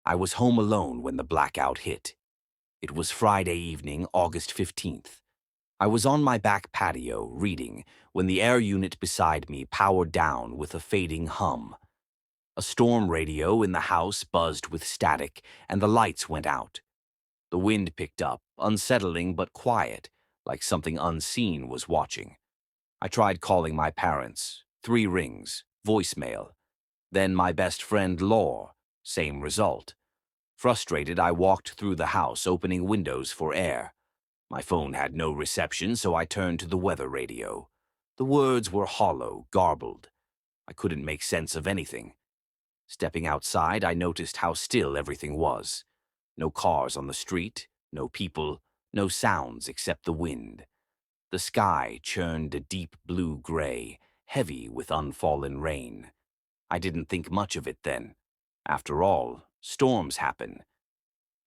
I was home alone when the blackout hit. It was Friday evening, August 15th. I was on my back patio, reading, when the air unit beside me powered down with a fading hum. A storm radio in the house buzzed with static, and the lights went out. The wind picked up, unsettling but quiet, like something unseen was watching. I tried calling my parents. 3 rings, voicemail. Then my best friend Laure, same result. Frustrated, I walked through the house, opening windows for air. My phone had no reception, so I turned to the weather radio. The words were hollow, garbled. I couldn't make sense of anything. Stepping outside, I noticed how still everything was. No cars on the street, no people, no sounds except the wind. The sky churned a deep blue-gray, heavy with unfallen rain. I didn't think much of it then. After all, storms happen.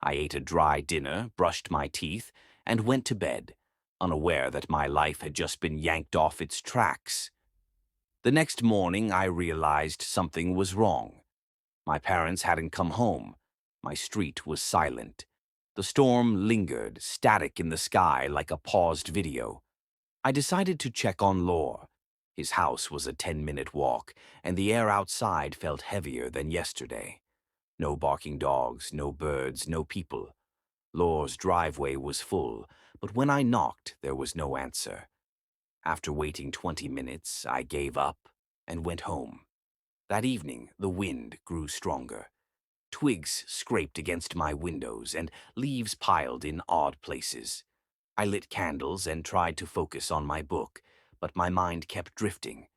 I ate a dry dinner, brushed my teeth, and went to bed, unaware that my life had just been yanked off its tracks. The next morning, I realized something was wrong. My parents hadn't come home. My street was silent. The storm lingered, static in the sky like a paused video. I decided to check on Laure. His house was a 10-minute walk, and the air outside felt heavier than yesterday. No barking dogs, no birds, no people. Laure's driveway was full, but when I knocked, there was no answer. After waiting 20 minutes, I gave up and went home. That evening, the wind grew stronger. Twigs scraped against my windows, and leaves piled in odd places. I lit candles and tried to focus on my book, but my mind kept drifting.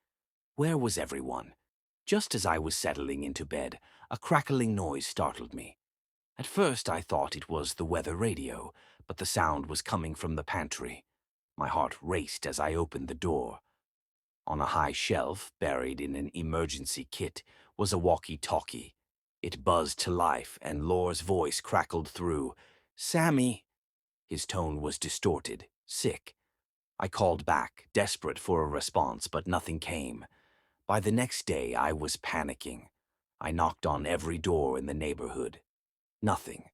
Where was everyone? Just as I was settling into bed, a crackling noise startled me. At first I thought it was the weather radio, but the sound was coming from the pantry. My heart raced as I opened the door. On a high shelf, buried in an emergency kit, was a walkie-talkie. It buzzed to life, and Laure's voice crackled through. "Sammy." His tone was distorted, sick. I called back, desperate for a response, but nothing came. By the next day, I was panicking. I knocked on every door in the neighborhood. Nothing.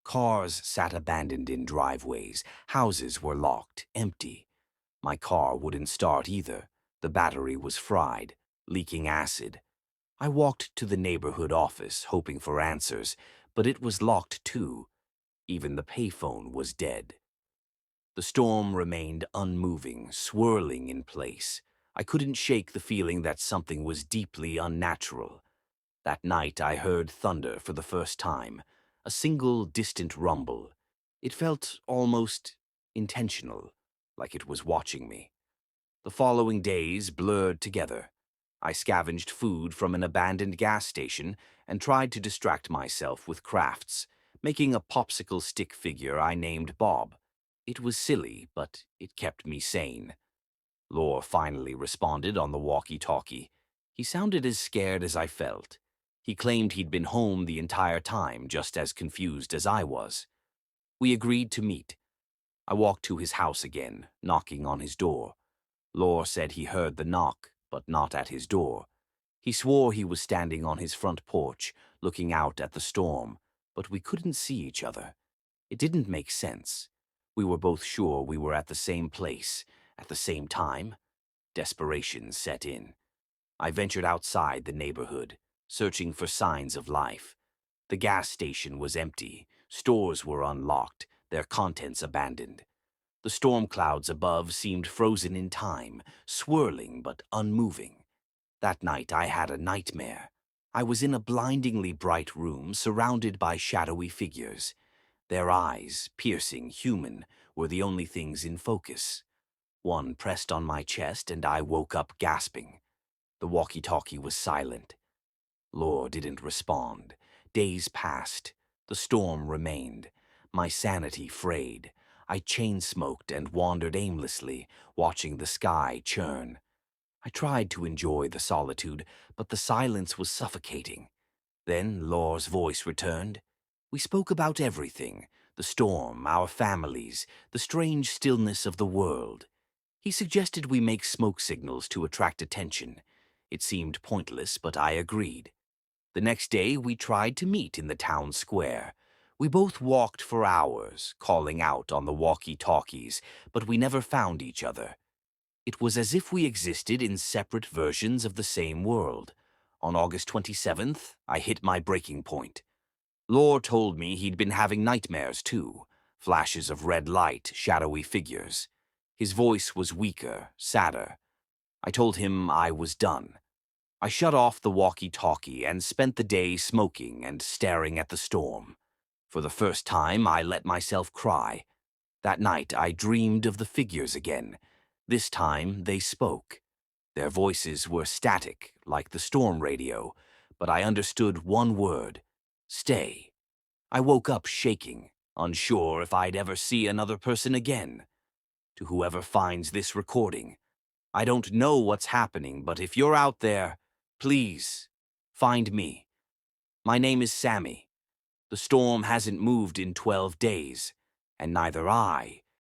Cars sat abandoned in driveways. Houses were locked, empty. My car wouldn't start either. The battery was fried, leaking acid. I walked to the neighborhood office, hoping for answers, but it was locked too. Even the payphone was dead. The storm remained unmoving, swirling in place. I couldn't shake the feeling that something was deeply unnatural. That night I heard thunder for the first time, a single distant rumble. It felt almost intentional, like it was watching me. The following days blurred together. I scavenged food from an abandoned gas station and tried to distract myself with crafts, making a popsicle stick figure I named Bob. It was silly, but it kept me sane. Laure finally responded on the walkie-talkie. He sounded as scared as I felt. He claimed he'd been home the entire time, just as confused as I was. We agreed to meet. I walked to his house again, knocking on his door. Laure said he heard the knock, but not at his door. He swore he was standing on his front porch, looking out at the storm, but we couldn't see each other. It didn't make sense. We were both sure we were at the same place, at the same time. Desperation set in. I ventured outside the neighborhood, searching for signs of life. The gas station was empty, stores were unlocked, their contents abandoned. The storm clouds above seemed frozen in time, swirling but unmoving. That night I had a nightmare. I was in a blindingly bright room surrounded by shadowy figures. Their eyes, piercing, human, were the only things in focus. One pressed on my chest and I woke up gasping. The walkie-talkie was silent. Laure didn't respond. Days passed. The storm remained. My sanity frayed. I chain-smoked and wandered aimlessly, watching the sky churn. I tried to enjoy the solitude, but the silence was suffocating. Then Laure's voice returned. We spoke about everything, the storm, our families, the strange stillness of the world. He suggested we make smoke signals to attract attention. It seemed pointless, but I agreed. The next day, we tried to meet in the town square. We both walked for hours, calling out on the walkie-talkies, but we never found each other. It was as if we existed in separate versions of the same world. On August 27th, I hit my breaking point. Lore told me he'd been having nightmares too, flashes of red light, shadowy figures. His voice was weaker, sadder. I told him I was done. I shut off the walkie-talkie and spent the day smoking and staring at the storm. For the first time, I let myself cry. That night, I dreamed of the figures again. This time, they spoke. Their voices were static, like the storm radio, but I understood one word: stay. I woke up shaking, unsure if I'd ever see another person again. To whoever finds this recording, I don't know what's happening, but if you're out there, please, find me. My name is Sammy. The storm hasn't moved in 12 days, and neither I